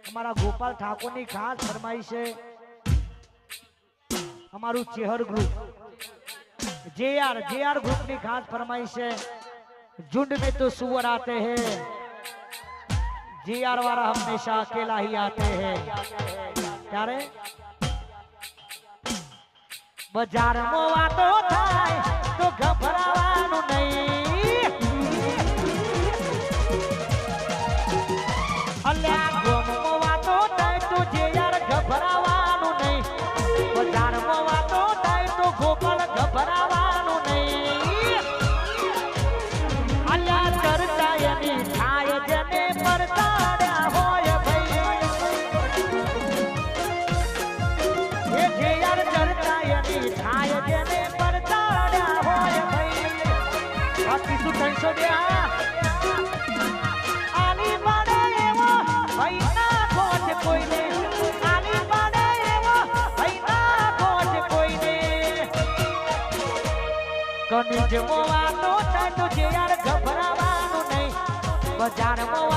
हमारा गोपाल ठाकुर की खास फरमाइश है। हमारू चेहर ग्रुप जेआर ग्रुप की खास फरमाइश है। झुंड में तो सुअर आते हैं, जेआर वाला हमेशा अकेला ही आते हैं। क्या रे बजार मोवा तो थाय तो घबरावानु नहीं। अल्या गोम मोवा तो थाय तो जेआर घबरावानु नहीं। बजार मोवा तो थाय तो गोपाल घबरावानु नहीं। अल्या चर्चा यनी थाय जने परताड्या होय भाई। ये जेआर चर्चा यनी थाय जने परताड्या होय भाई। बाकी सु टेंशन द्या आली बाडे एवो भाई ना कोच कोई ने। आली बाडे एवो भाई ना कोच कोई ने। कनिज मोवा तो थाय तो जेआर घबरावानु नहीं। बजार मोवा